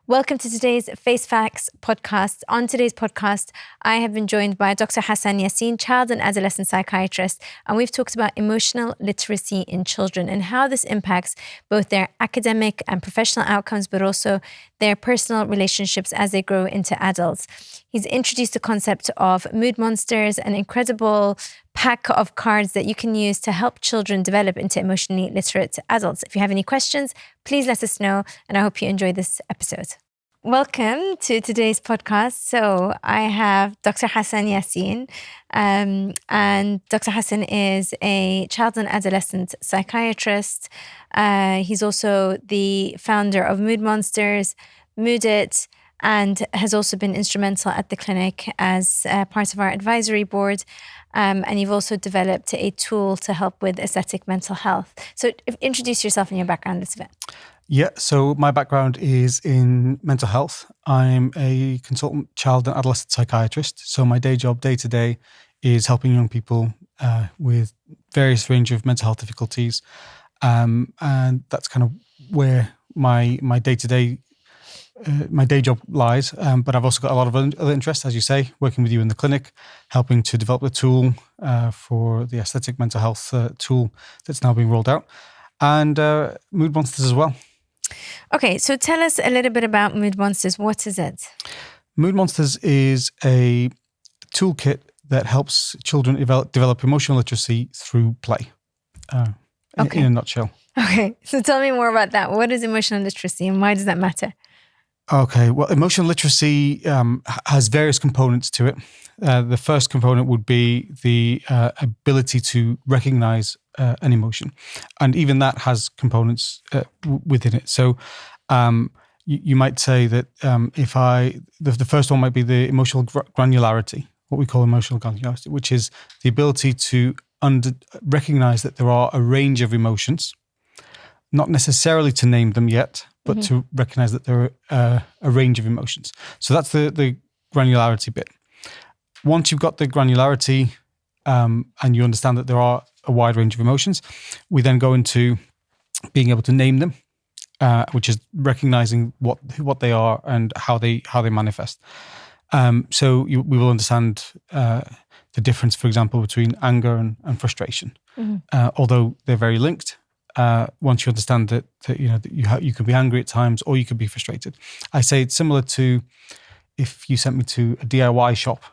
Welcome to today's Face Facts podcast. On today's podcast, I have been joined by Dr. Hassan Yassin, child and adolescent psychiatrist, and we've talked about emotional literacy in children and how this impacts both their academic and professional outcomes, but also their personal relationships as they grow into adults. He's introduced the concept of mood monsters, an incredible pack of cards that you can use to help children develop into emotionally literate adults. If you have any questions, please let us know, and I hope you enjoy this episode. Welcome to today's podcast. So I have Dr. Hassan Yassin, and Dr. Hassan is a child and adolescent psychiatrist. He's also the founder of Mood Monsters, Mood It, and has also been instrumental at the clinic as part of our advisory board. And you've also developed a tool to help with aesthetic mental health. So introduce yourself and your background a little bit. Yeah, so my background is in mental health. I'm a consultant child and adolescent psychiatrist. So my day job, day to day, is helping young people with various range of mental health difficulties. And that's kind of where my day to day, my day job lies. But I've also got a lot of other interests, as you say, working with you in the clinic, helping to develop the tool for the aesthetic mental health tool that's now being rolled out, and Mood Monsters as well. Okay, so tell us a little bit about Mood Monsters. What is it? Mood Monsters is a toolkit that helps children develop emotional literacy through play, in a nutshell. Okay, so tell me more about that. What is emotional literacy and why does that matter? Okay, well, emotional literacy has various components to it. The first component would be the ability to recognize an emotion. And even that has components within it. So you might say that the first one might be the emotional granularity, what we call emotional granularity, which is the ability to recognize that there are a range of emotions, not necessarily to name them yet, but to recognize that there are a range of emotions. So that's the granularity bit. Once you've got the granularity and you understand that there are a wide range of emotions, we then go into being able to name them, which is recognizing what they are and how they manifest. So we will understand the difference, for example, between anger and frustration, although they're very linked. Once you understand that you can be angry at times or you could be frustrated. I say it's similar to if you sent me to a DIY shop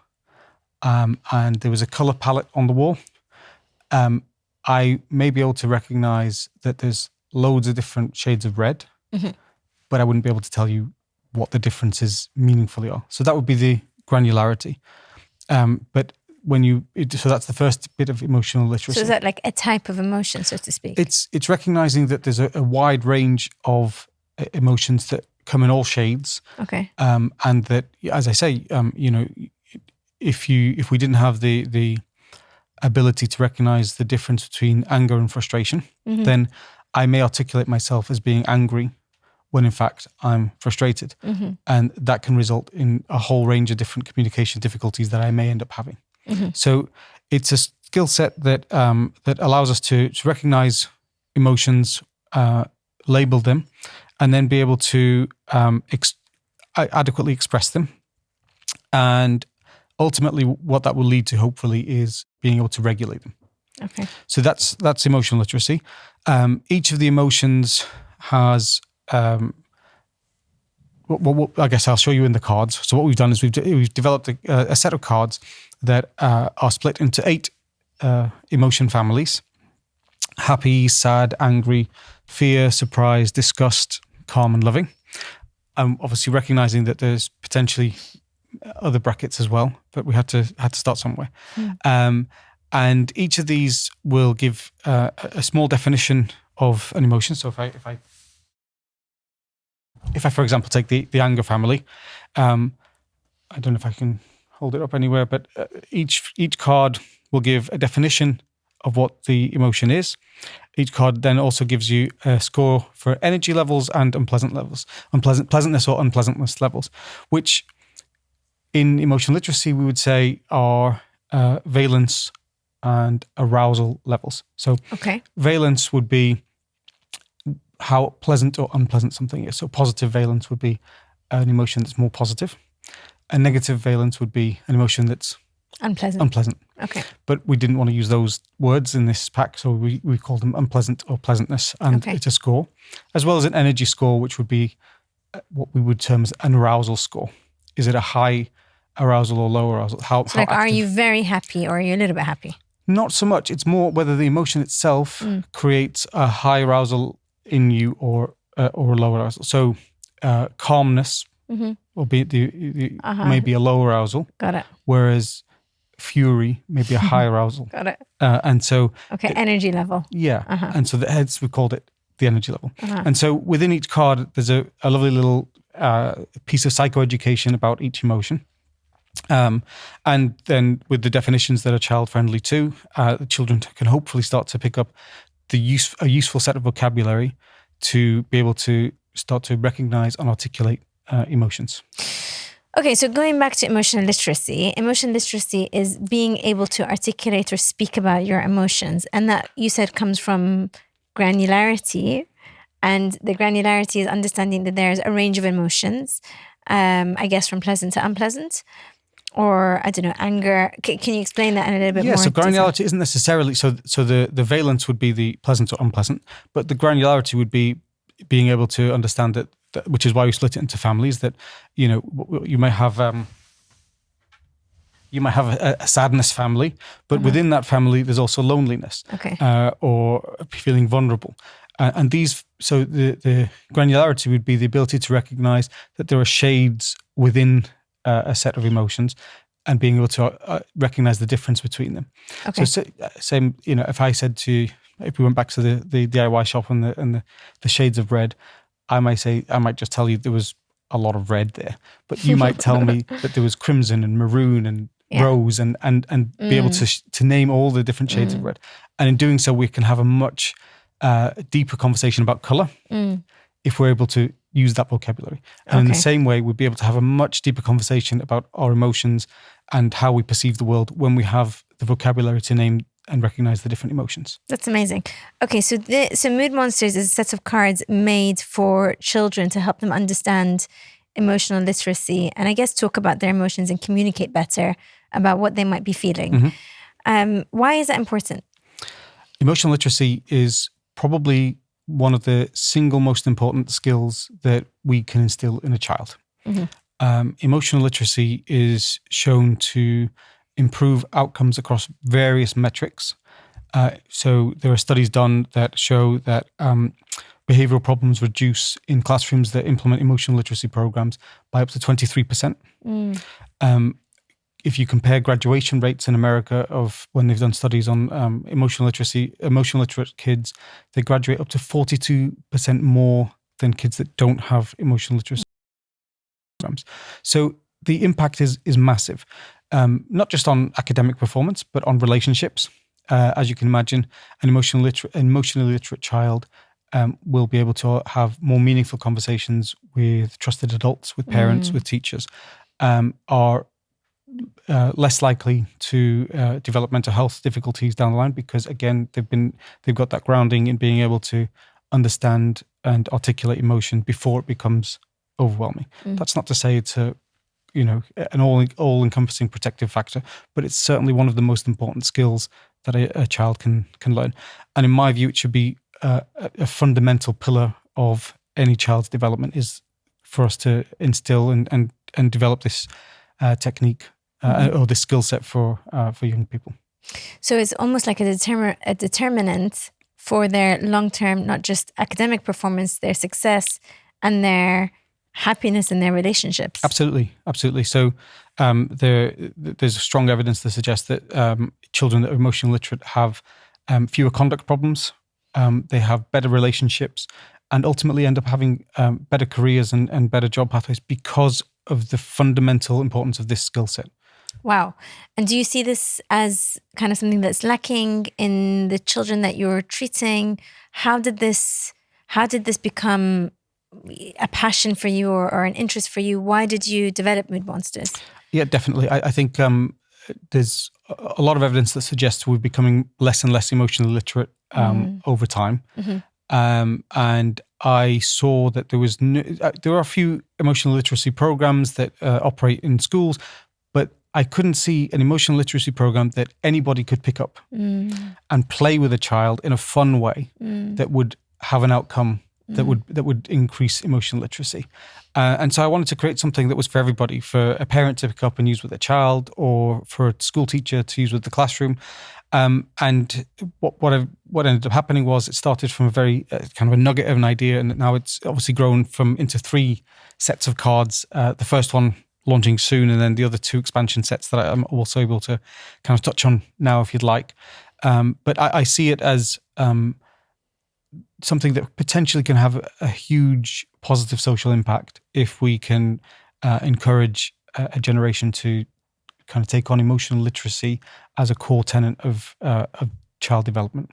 and there was a color palette on the wall. I may be able to recognize that there's loads of different shades of red, but I wouldn't be able to tell you what the differences meaningfully are. So that would be the granularity. So that's the first bit of emotional literacy. So is that like a type of emotion, so to speak? It's recognizing that there's a wide range of emotions that come in all shades. Okay. And that, as I say, if we didn't have the ability to recognize the difference between anger and frustration, then I may articulate myself as being angry when in fact I'm frustrated. And that can result in a whole range of different communication difficulties that I may end up having. So it's a skill set that allows us to recognize emotions, label them, and then be able to adequately express them. And ultimately, what that will lead to, hopefully, is being able to regulate them. Okay. So that's emotional literacy. Each of the emotions has. I guess I'll show you in the cards. So what we've done is we've developed a set of cards that are split into 8 emotion families: happy, sad, angry, fear, surprise, disgust, calm, and loving. Obviously recognizing that there's potentially other brackets as well, but we had to start somewhere. And each of these will give a small definition of an emotion. So if I, for example, take the anger family, I don't know if I can hold it up anywhere, but each card will give a definition of what the emotion is. Each card then also gives you a score for energy levels and pleasantness or unpleasantness levels, which in emotional literacy we would say are valence and arousal levels. So valence would be how pleasant or unpleasant something is. So positive valence would be an emotion that's more positive. A negative valence would be an emotion that's unpleasant. Okay. But we didn't want to use those words in this pack, so we called them unpleasant or pleasantness, and it's a score, as well as an energy score, which would be what we would term as an arousal score. Is it a high arousal or low arousal? How are you very happy or are you a little bit happy? Not so much. It's more whether the emotion itself creates a high arousal in you or a low arousal. So calmness will be maybe a low arousal. Got it. Whereas fury may be a high arousal. Got it. And so... Okay, energy level. Yeah. And so hence we called it the energy level. And so within each card, there's a lovely little piece of psychoeducation about each emotion. And then with the definitions that are child-friendly too, the children can hopefully start to pick up a useful set of vocabulary to be able to start to recognize and articulate emotions. Okay, so going back to emotional literacy is being able to articulate or speak about your emotions. And that, you said, comes from granularity. And the granularity is understanding that there's a range of emotions, I guess from pleasant to unpleasant, or, I don't know, anger. Can you explain that in a little bit more? Yeah, so granularity isn't necessarily, so the valence would be the pleasant or unpleasant, but the granularity would be being able to understand that, which is why we split it into families, that, you know, you might have a sadness family, but within that family, there's also loneliness, or feeling vulnerable. And these, so the granularity would be the ability to recognize that there are shades within a set of emotions and being able to recognize the difference between them. Okay. So same, you know, if we went back to the DIY shop and the shades of red, I might just tell you there was a lot of red there, but you might tell me that there was crimson and maroon and rose and be able to name all the different shades of red. And in doing so, we can have a much deeper conversation about color if we're able to use that vocabulary. And in the same way, we'd be able to have a much deeper conversation about our emotions and how we perceive the world when we have the vocabulary to name and recognize the different emotions. That's amazing. Okay, so Mood Monsters is a set of cards made for children to help them understand emotional literacy and, I guess, talk about their emotions and communicate better about what they might be feeling. Why is that important? Emotional literacy is probably one of the single most important skills that we can instill in a child. Emotional literacy is shown to improve outcomes across various metrics. So there are studies done that show that behavioral problems reduce in classrooms that implement emotional literacy programs by up to 23%. If you compare graduation rates in America of when they've done studies on emotional literate kids, they graduate up to 42% more than kids that don't have emotional literacy programs. So the impact is massive, not just on academic performance, but on relationships. As you can imagine, an emotionally literate child will be able to have more meaningful conversations with trusted adults, with parents, with teachers, are less likely to develop mental health difficulties down the line because, again, they've got that grounding in being able to understand and articulate emotion before it becomes overwhelming. That's not to say it's an all-encompassing protective factor, but it's certainly one of the most important skills that a child can learn. And in my view, it should be a fundamental pillar of any child's development, is for us to instill and develop this technique or this skill set for young people. So it's almost like a determinant for their long-term, not just academic performance, their success and their happiness in their relationships. Absolutely. So there's strong evidence to suggest that children that are emotionally literate have fewer conduct problems, they have better relationships, and ultimately end up having better careers and better job pathways because of the fundamental importance of this skill set. Wow. And do you see this as kind of something that's lacking in the children that you're treating? How did this become a passion for you or an interest for you? Why did you develop Mood Monsters? Yeah, definitely. I think there's a lot of evidence that suggests we're becoming less and less emotionally literate over time. and I saw that there are a few emotional literacy programs that operate in schools, but I couldn't see an emotional literacy program that anybody could pick up and play with a child in a fun way that would have an outcome that would increase emotional literacy. And so I wanted to create something that was for everybody, for a parent to pick up and use with a child, or for a school teacher to use with the classroom. And what ended up happening was it started from a very kind of a nugget of an idea, and now it's obviously grown into 3 sets of cards. The first one launching soon, and then the other 2 expansion sets that I'm also able to kind of touch on now if you'd like. But I see it as something that potentially can have a huge positive social impact if we can encourage a generation to kind of take on emotional literacy as a core tenet of child development.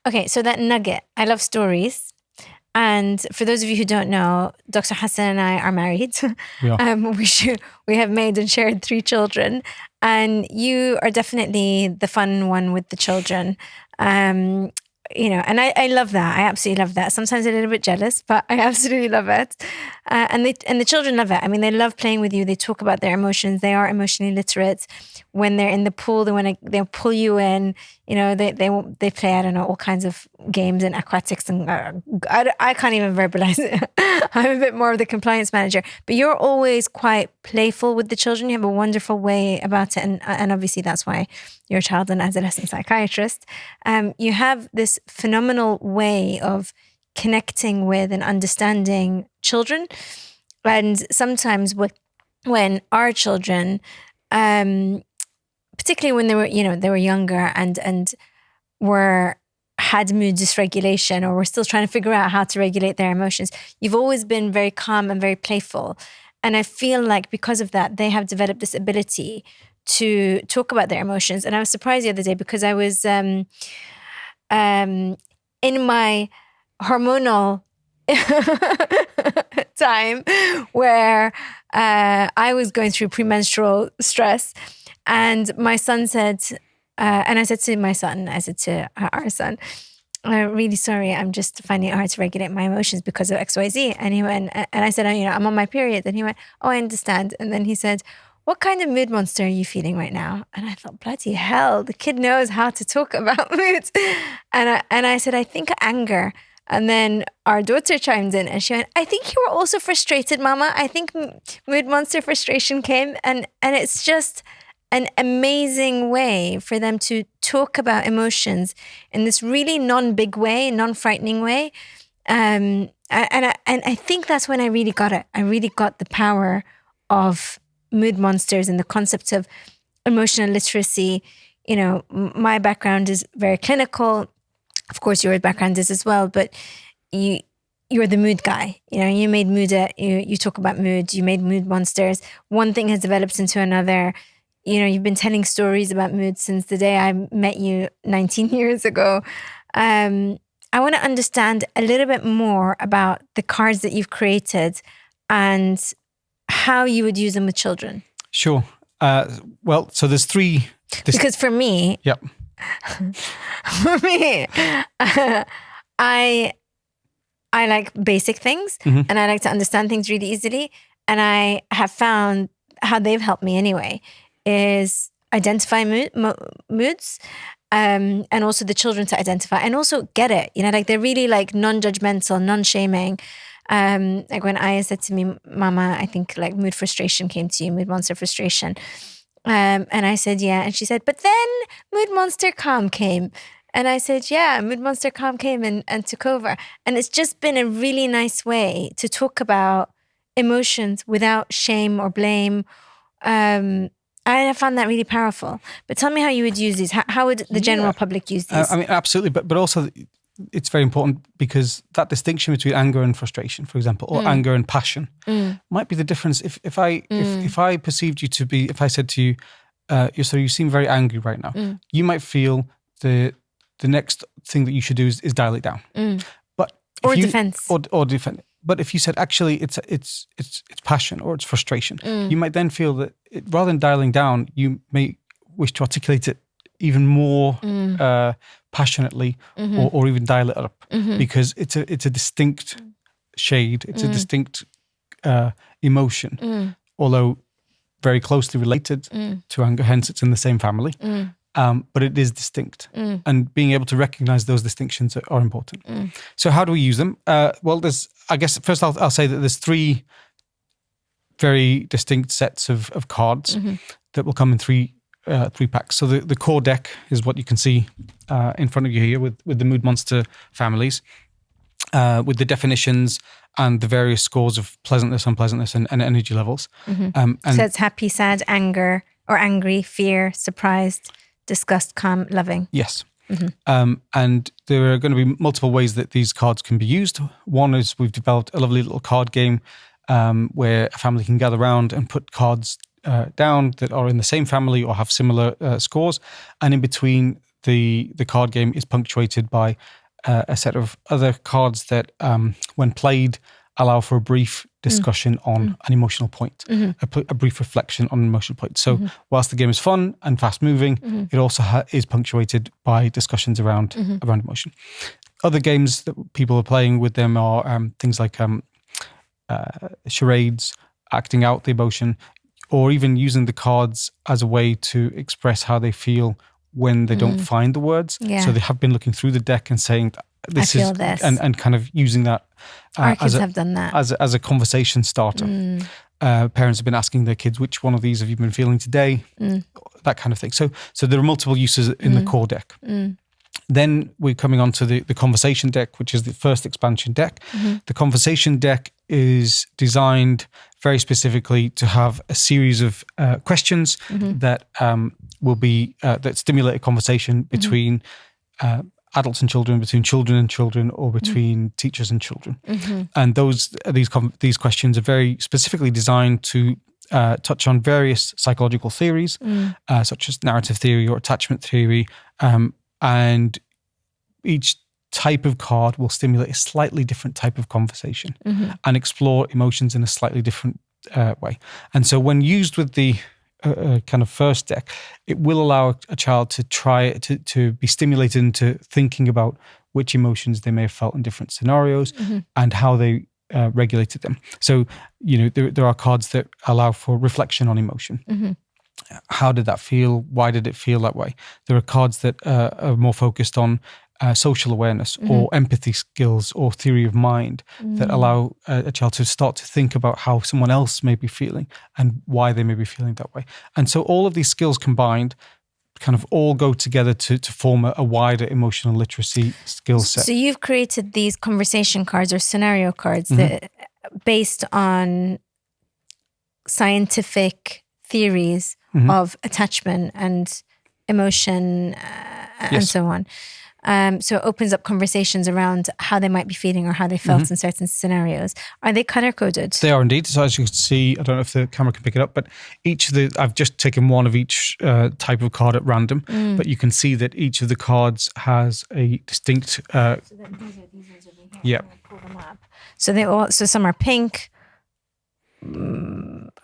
Okay, so that nugget, I love stories. And for those of you who don't know, Dr. Hassan and I are married. We are. We have made and shared 3 children. And you are definitely the fun one with the children. And I love that. I absolutely love that. Sometimes a little bit jealous, but I absolutely love it. And the children love it. I mean, they love playing with you. They talk about their emotions. They are emotionally literate. When they're in the pool, they'll pull you in. They play, I don't know, all kinds of games and aquatics, and I can't even verbalize it. I'm a bit more of the compliance manager, but you're always quite playful with the children. You have a wonderful way about it, and obviously that's why you're a child and adolescent psychiatrist. You have this phenomenal way of connecting with and understanding children, and sometimes when our children, particularly when they were younger and had mood dysregulation, or were still trying to figure out how to regulate their emotions, you've always been very calm and very playful. And I feel like because of that, they have developed this ability to talk about their emotions. And I was surprised the other day because I was in my hormonal time where I was going through premenstrual stress, and my son said, and I said to our son, I'm really sorry, I'm just finding it hard to regulate my emotions because of XYZ. And he went, and I said, I'm on my period. And he went, oh, I understand. And then he said, what kind of mood monster are you feeling right now? And I thought, bloody hell, the kid knows how to talk about moods. And I said, I think anger. And then our daughter chimed in and she went, I think you were also frustrated, Mama. I think mood monster frustration came. And it's just an amazing way for them to talk about emotions in this really non-big way, non-frightening way. And I think that's when I really got it. I really got the power of mood monsters and the concept of emotional literacy. My background is very clinical. Of course, your background is as well, but you're the mood guy. You made mood, you talk about mood, you made mood monsters. One thing has developed into another. You've been telling stories about mood since the day I met you 19 years ago. I want to understand a little bit more about the cards that you've created and how you would use them with children. Sure. Well, so there's 3. Because for me, yep. For me, I like basic things, and I like to understand things really easily. And I have found how they've helped me anyway is identify moods, and also the children to identify and also get it. They're really like non-judgmental, non-shaming. Like when Aya said to me, Mama, I think like mood frustration came to you, mood monster frustration. And I said, yeah. And she said, but then mood monster calm came. And I said, yeah, mood monster calm came and took over. And it's just been a really nice way to talk about emotions without shame or blame. I found that really powerful. But tell me how you would use these. How would the general public use these? Absolutely. But also it's very important because that distinction between anger and frustration, for example, or anger and passion might be the difference. If I perceived you to be, if I said to you, you seem very angry right now, you might feel the next thing that you should do is dial it down. But defense. Or defend. But if you said actually it's passion or it's frustration, you might then feel that rather than dialing down, you may wish to articulate it even more passionately, or even dial it up, because it's a distinct shade. It's a distinct emotion, although very closely related to anger. Hence, it's in the same family. But it is distinct, and being able to recognize those distinctions are important. So how do we use them? Well, I guess first I'll say that there's 3 very distinct sets of cards that will come in 3 packs. So the core deck is what you can see in front of you here with the Mood Monster families, with the definitions and the various scores of pleasantness, unpleasantness, and energy levels. And so it's happy, sad, anger, or angry, fear, surprised, disgust, calm, loving. Yes. And there are going to be multiple ways that these cards can be used. One is we've developed a lovely little card game where a family can gather around and put cards down that are in the same family or have similar scores. And in between, the card game is punctuated by a set of other cards that, when played, allow for a brief discussion on an emotional point, a brief reflection on an emotional point. So whilst the game is fun and fast moving, it also is punctuated by discussions around emotion. Other games that people are playing with them are things like charades, acting out the emotion, or even using the cards as a way to express how they feel when they don't find the words. Yeah. So they have been looking through the deck and saying, this I feel is this. And kind of using that Our kids have done that. as a conversation starter. Parents have been asking their kids, which one of these have you been feeling today? That kind of thing. So there are multiple uses in the core deck. Then we're coming on to the conversation deck, which is the first expansion deck. The conversation deck is designed very specifically to have a series of questions that will be that stimulate a conversation between adults and children, between children and children, or between teachers and children. And these questions are very specifically designed to touch on various psychological theories, such as narrative theory or attachment theory, and each type of card will stimulate a slightly different type of conversation and explore emotions in a slightly different way. And so when used with the kind of first deck, it will allow a child to try to be stimulated into thinking about which emotions they may have felt in different scenarios and how they regulated them. So, there are cards that allow for reflection on emotion. How did that feel? Why did it feel that way? There are cards that are more focused on social awareness or empathy skills or theory of mind that allow a child to start to think about how someone else may be feeling and why they may be feeling that way. And so all of these skills combined kind of all go together to form a wider emotional literacy skill set. So you've created these conversation cards or scenario cards that based on scientific theories of attachment and emotion and so on. So it opens up conversations around how they might be feeling or how they felt in certain scenarios. Are they color coded? They are indeed. So as you can see, I don't know if the camera can pick it up, but I've just taken one of each type of card at random, but you can see that each of the cards has a distinct. So these ones over here. Yeah. Pull them up. So some are pink,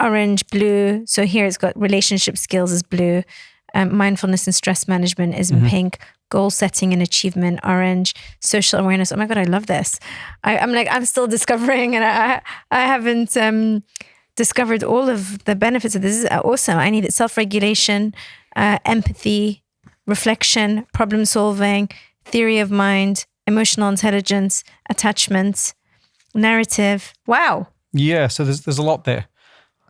orange, blue. So here it's got relationship skills is blue, mindfulness and stress management is in pink, goal setting and achievement orange, social awareness. Oh my God, I love this. I'm still discovering, and I haven't discovered all of the benefits of this. This is awesome. I need it. Self-regulation, empathy, reflection, problem solving, theory of mind, emotional intelligence, attachment, narrative. Wow. Yeah, so there's a lot there.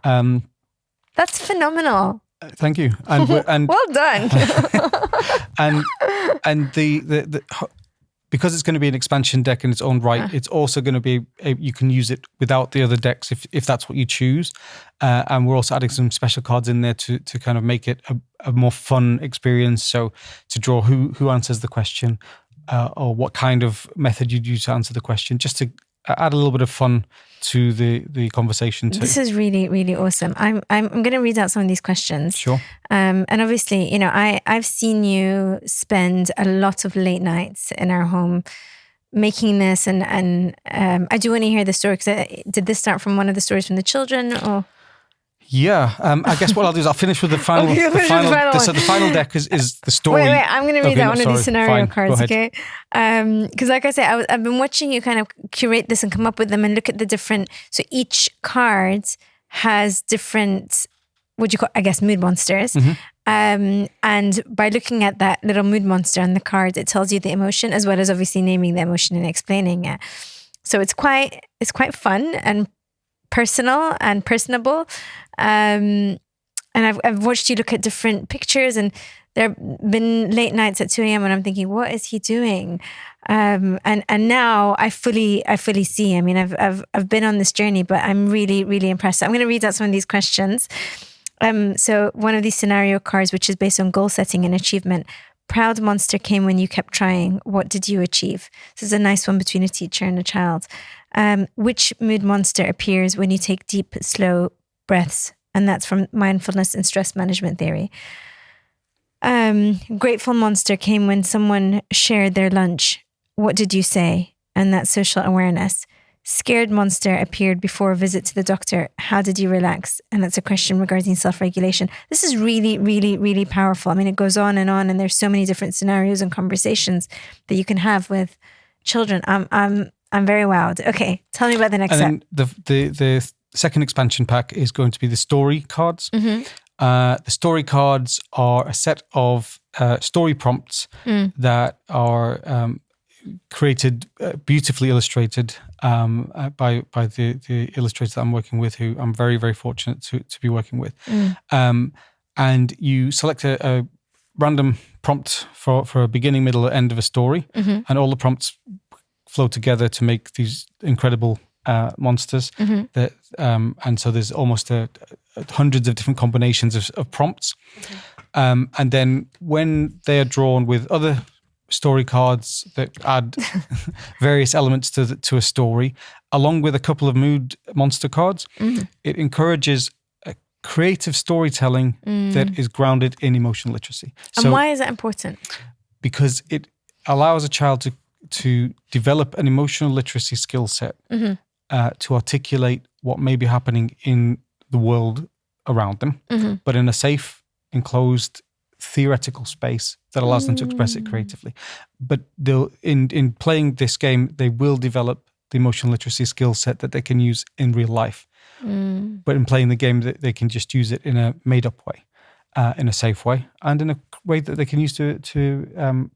That's phenomenal. Thank you, and well done. and the because it's going to be an expansion deck in its own right, it's also going to be you can use it without the other decks if that's what you choose. And we're also adding some special cards in there to kind of make it a more fun experience. So to draw who answers the question, or what kind of method you'd use to answer the question, just to add a little bit of fun to the conversation too. This is really, really awesome. I'm going to read out some of these questions. Sure. And obviously, I've seen you spend a lot of late nights in our home making this, and I do want to hear the story, because did this start from one of the stories from the children, or? Yeah, I guess what I'll do is I'll finish with the final. Okay, the final one. So the final deck is the story. Wait, I'm going to read out one of these scenario cards, okay? Because like I said, I've been watching you kind of curate this and come up with them and look at the different. So each card has different, what do you call, I guess, mood monsters. And by looking at that little mood monster on the card, it tells you the emotion as well as obviously naming the emotion and explaining it. So it's quite fun and personal and personable. And I've watched you look at different pictures, and there have been late nights at 2 a.m. when I'm thinking, what is he doing? And now I fully see. I mean, I've been on this journey, but I'm really, really impressed. So I'm going to read out some of these questions. So one of these scenario cards, which is based on goal setting and achievement. Proud monster came when you kept trying. What did you achieve? This is a nice one between a teacher and a child. Which mood monster appears when you take deep, slow breaths? And that's from mindfulness and stress management theory. Grateful monster came when someone shared their lunch. What did you say? And that's social awareness. Scared monster appeared before a visit to the doctor. How did you relax? And that's a question regarding self-regulation. This is really, really, really powerful. I mean, it goes on, and there's so many different scenarios and conversations that you can have with children. I'm very wowed. Okay, tell me about the next step. The second expansion pack is going to be the story cards. The story cards are a set of story prompts that are created, beautifully illustrated by the illustrator that I'm working with, who I'm very, very fortunate to be working with. And you select a random prompt for a beginning, middle, or end of a story, and all the prompts flow together to make these incredible monsters. That and so there's almost hundreds of different combinations of prompts. And then when they are drawn with other story cards that add various elements to a story, along with a couple of mood monster cards, it encourages a creative storytelling that is grounded in emotional literacy. And why is that important? Because it allows a child to develop an emotional literacy skill set to articulate what may be happening in the world around them, but in a safe, enclosed, theoretical space that allows them to express it creatively. But in playing this game, they will develop the emotional literacy skill set that they can use in real life. But in playing the game, they can just use it in a made-up way, in a safe way, and in a way that they can use to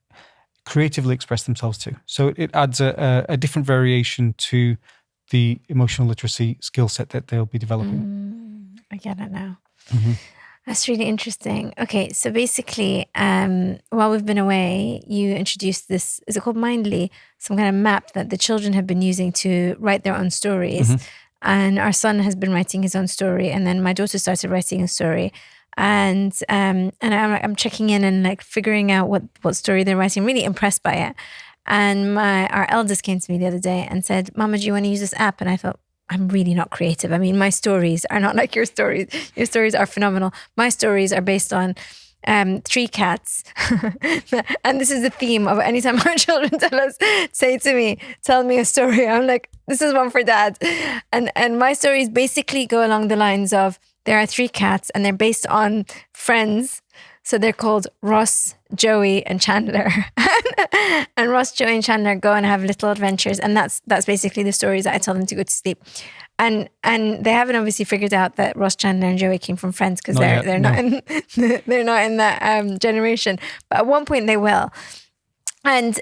creatively express themselves too. So it adds a different variation to the emotional literacy skill set that they'll be developing. I get it now. That's really interesting. Okay, so basically, while we've been away, you introduced this, is it called Mindly? Some kind of map that the children have been using to write their own stories. And our son has been writing his own story, and then my daughter started writing a story. And I'm checking in and like figuring out what story they're writing. I'm really impressed by it. And our eldest came to me the other day and said, "Mama, do you want to use this app?" And I thought, I'm really not creative. I mean, my stories are not like your stories. Your stories are phenomenal. My stories are based on 3 cats. And this is the theme of anytime our children say to me, tell me a story. I'm like, this is one for dad. And my stories basically go along the lines of, there are 3 cats and they're based on friends. So they're called Ross, Joey, and Chandler. And Ross, Joey, and Chandler go and have little adventures. And that's basically the stories that I tell them to go to sleep. And they haven't obviously figured out that Ross, Chandler, and Joey came from Friends, because they're not in that generation. But at one point they will. And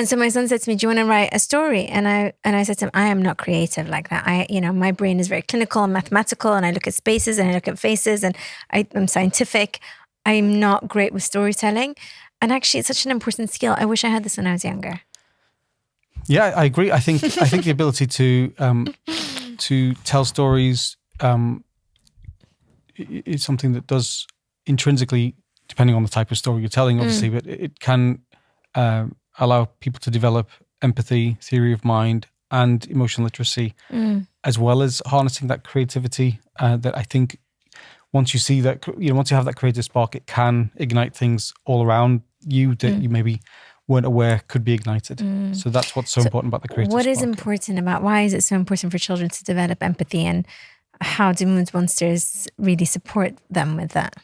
so my son said to me, "Do you want to write a story?" And I said to him, "I am not creative like that. My brain is very clinical and mathematical, and I look at spaces and I look at faces, and I'm scientific. I'm not great with storytelling." And actually, it's such an important skill. I wish I had this when I was younger. Yeah, I agree. I think the ability to tell stories is something that does intrinsically, depending on the type of story you're telling, obviously, but it can allow people to develop empathy, theory of mind, and emotional literacy, as well as harnessing that creativity. That I think once you see that, once you have that creative spark, it can ignite things all around you that you maybe weren't aware could be ignited. So that's what's so important about the creative spark. What is important about, why is it so important for children to develop empathy and how do mood monsters really support them with that?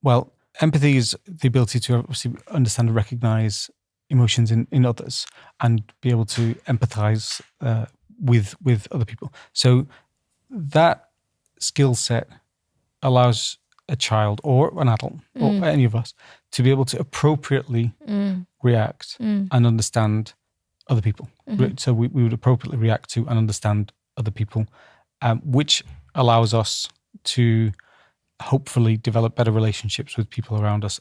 Well, empathy is the ability to obviously understand and recognize emotions in others and be able to empathize with other people. So that skill set allows a child or an adult or any of us to be able to appropriately react and understand other people. So we would appropriately react to and understand other people, which allows us to hopefully develop better relationships with people around us.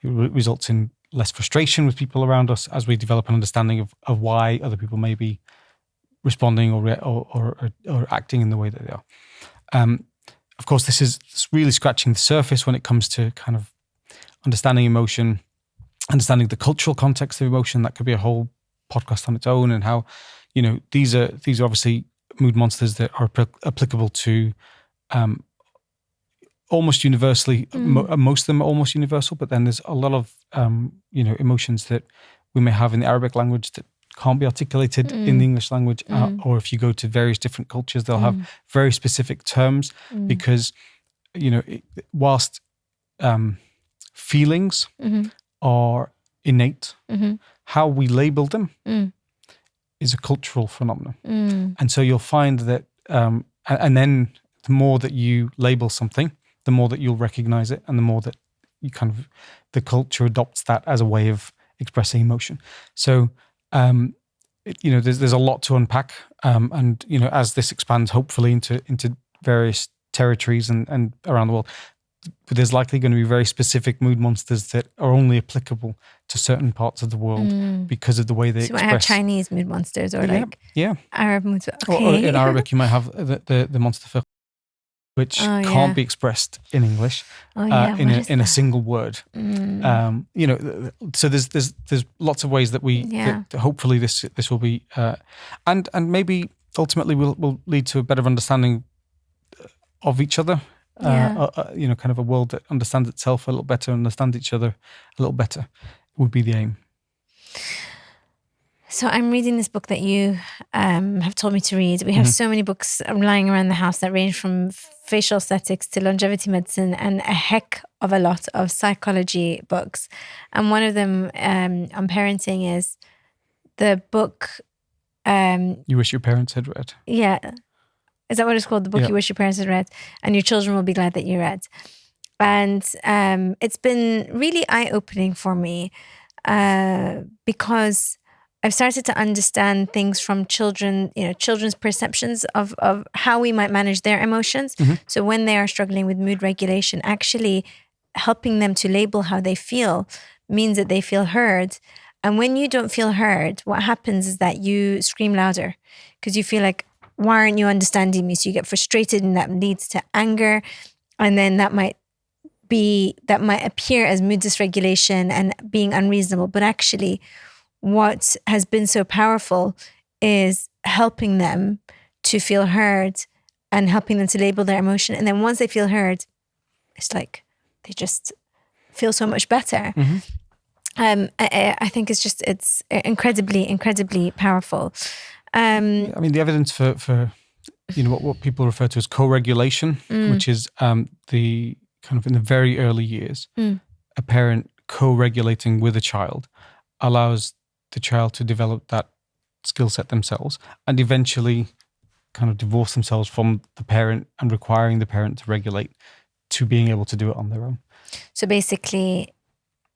It results in less frustration with people around us as we develop an understanding of why other people may be responding or acting in the way that they are. Of course, this is really scratching the surface when it comes to kind of understanding emotion, understanding the cultural context of emotion. That could be a whole podcast on its own, and how, these are obviously mood monsters that are applicable to almost universally. Most of them are almost universal, but then there's a lot of emotions that we may have in the Arabic language that can't be articulated in the English language, or if you go to various different cultures, they'll have very specific terms because, whilst feelings are innate, how we label them is a cultural phenomenon. And so you'll find that, and then the more that you label something, the more that you'll recognize it, and the more that you the culture adopts that as a way of expressing emotion. So, there's a lot to unpack, and as this expands, hopefully into various territories and around the world, there's likely going to be very specific mood monsters that are only applicable to certain parts of the world because of the way they express. So you might have Chinese mood monsters, or Arab mood. Okay. Or in Arabic, you might have the monster fiqh, which can't be expressed in English in a single word. So there's lots of ways that that hopefully this will be and maybe ultimately will lead to a better understanding of each other. Kind of a world that understands itself a little better, understands each other a little better would be the aim. So I'm reading this book that you have told me to read. We have so many books lying around the house that range from facial aesthetics to longevity medicine, and a heck of a lot of psychology books. And one of them on parenting is the book... You wish your parents had read. Yeah. Is that what it's called? The book you wish your parents had read, and your children will be glad that you read. And it's been really eye-opening for me because I've started to understand things from children's perceptions of how we might manage their emotions. So when they are struggling with mood regulation, actually helping them to label how they feel means that they feel heard. And when you don't feel heard, what happens is that you scream louder because you feel like, why aren't you understanding me? So you get frustrated, and that leads to anger. And then that might appear as mood dysregulation and being unreasonable. But actually, what has been so powerful is helping them to feel heard and helping them to label their emotion. And then once they feel heard, it's like they just feel so much better. I think it's incredibly, incredibly powerful. The evidence for what people refer to as co-regulation, which is the kind of in the very early years, a parent co-regulating with a child allows the child to develop that skill set themselves and eventually kind of divorce themselves from the parent and requiring the parent to regulate to being able to do it on their own. So basically,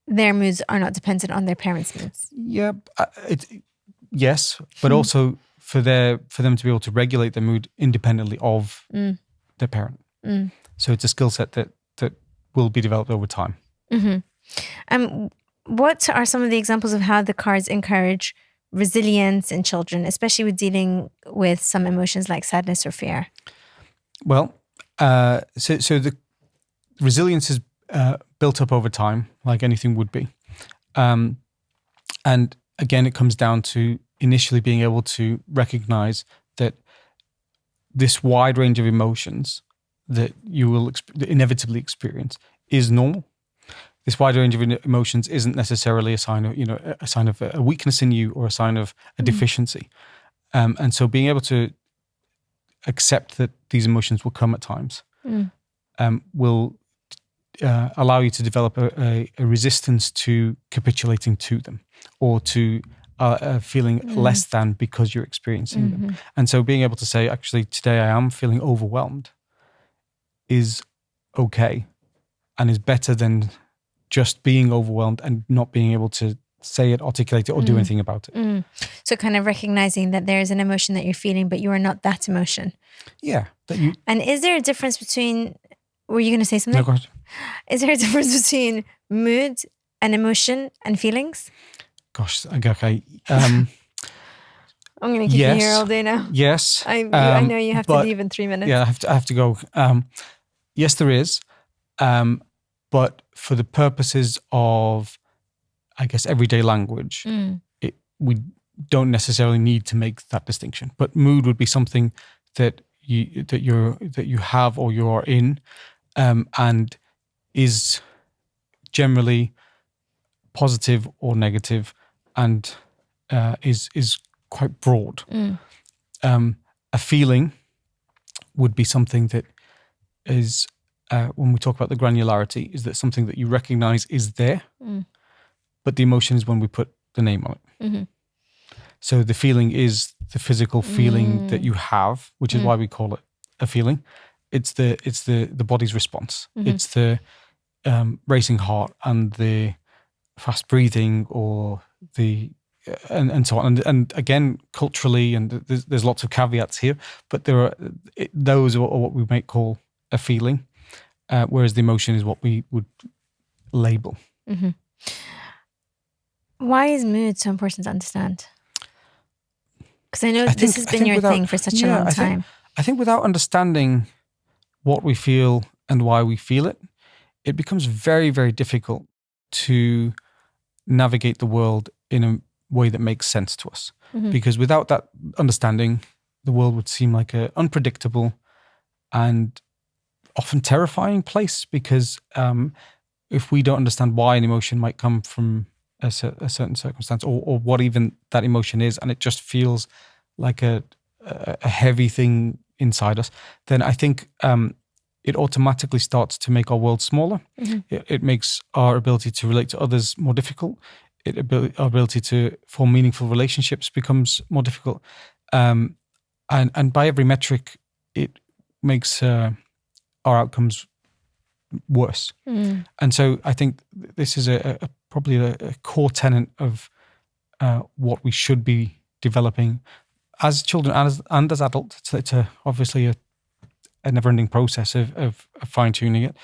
their moods are not dependent on their parents' moods. Yeah, yes, but also for them to be able to regulate their mood independently of their parent. So it's a skill set that will be developed over time. What are some of the examples of how the cards encourage resilience in children, especially with dealing with some emotions like sadness or fear? Well, so the resilience is built up over time, like anything would be. And again, it comes down to initially being able to recognize that this wide range of emotions that you will inevitably experience is normal. This wide range of emotions isn't necessarily a sign of a weakness in you or a sign of a deficiency. And so being able to accept that these emotions will come at times, will allow you to develop a resistance to capitulating to them, or to feeling less than because you're experiencing them. And so being able to say, actually, today I am feeling overwhelmed, is okay, and is better than just being overwhelmed and not being able to say it, articulate it, or do anything about it. So kind of recognizing that there is an emotion that you're feeling, but you are not that emotion. Yeah. And is there a difference between, were you going to say something? No, go ahead. Is there a difference between mood and emotion and feelings? Gosh, okay. I'm going to keep you here all day now. Yes. I know you have to leave in 3 minutes. Yeah, I have to go. Yes, there is. But for the purposes of, I guess, everyday language, we don't necessarily need to make that distinction. But mood would be something that you have or you are in, and is generally positive or negative, and is quite broad. A feeling would be something that is, when we talk about the granularity, is that something that you recognize is there, but the emotion is when we put the name on it. So the feeling is the physical feeling that you have, which is why we call it a feeling. It's the body's response. It's the racing heart and the fast breathing, or the and so on. And again, culturally, and there's lots of caveats here, but those are what we might call a feeling, whereas the emotion is what we would label. Why is mood so important to understand? Because I know this has been your thing for such a long time. I think without understanding what we feel and why we feel it, it becomes very, very difficult to navigate the world in a way that makes sense to us. Because without that understanding, the world would seem like an unpredictable and often terrifying place. Because if we don't understand why an emotion might come from a certain circumstance, or what even that emotion is, and it just feels like a heavy thing inside us, then I think it automatically starts to make our world smaller. It makes our ability to relate to others more difficult. Our ability to form meaningful relationships becomes more difficult. And by every metric, it makes our outcomes worse. And so I think this is probably a core tenet of what we should be developing as children and as adults. It's obviously a never-ending process of fine-tuning it.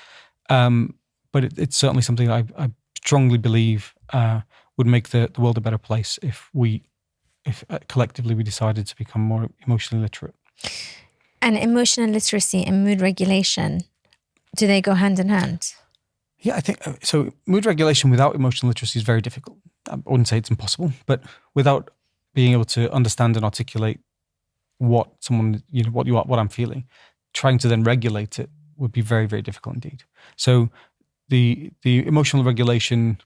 But it's certainly something I strongly believe would make the world a better place if collectively we decided to become more emotionally literate. And emotional literacy and mood regulation, do they go hand in hand? Yeah, I think so. Mood regulation without emotional literacy is very difficult. I wouldn't say it's impossible, but without being able to understand and articulate what I'm feeling, trying to then regulate it would be very, very difficult indeed. So the emotional regulation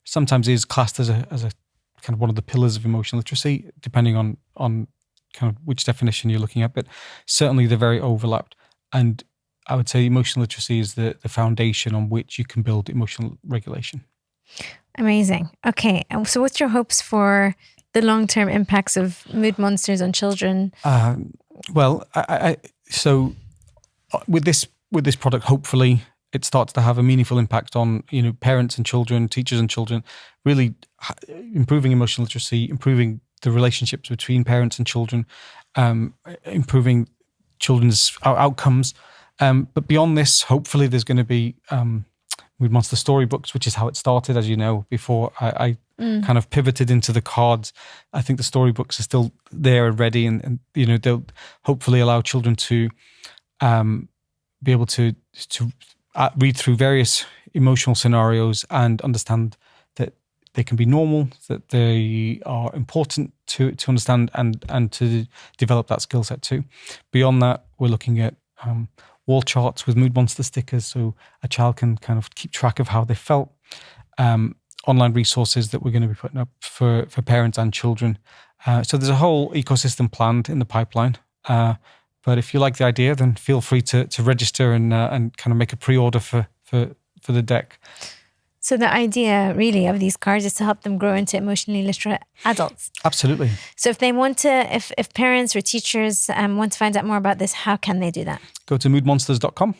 sometimes is classed as a kind of one of the pillars of emotional literacy, depending on kind of which definition you're looking at, but certainly they're very overlapped. And I would say emotional literacy is the foundation on which you can build emotional regulation. Amazing. Okay. So what's your hopes for the long-term impacts of mood monsters on children? Well, so with this product, hopefully it starts to have a meaningful impact on parents and children, teachers and children, really improving emotional literacy, improving the relationships between parents and children, improving children's outcomes. But beyond this, hopefully there's going to be Mood Monster storybooks, which is how it started, as you know, before I kind of pivoted into the cards. I think the storybooks are still there and ready, and they'll hopefully allow children to be able to read through various emotional scenarios and understand that they can be normal, that they are important to understand and to develop that skill set too. Beyond that, we're looking at wall charts with Mood Monster stickers, so a child can kind of keep track of how they felt. Online resources that we're going to be putting up for parents and children. So there's a whole ecosystem planned in the pipeline. But if you like the idea, then feel free to register and kind of make a pre-order for the deck. So the idea really of these cards is to help them grow into emotionally literate adults. Absolutely. So if they want to, if parents or teachers want to find out more about this, how can they do that? Go to moodmonsters.com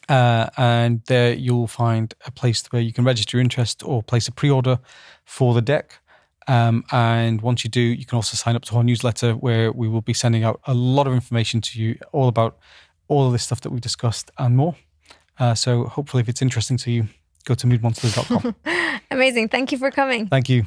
and there you'll find a place where you can register your interest or place a pre-order for the deck. And once you do, you can also sign up to our newsletter where we will be sending out a lot of information to you all about all of this stuff that we've discussed and more. So hopefully if it's interesting to you, go to moodmonsters.com. Amazing. Thank you for coming. Thank you.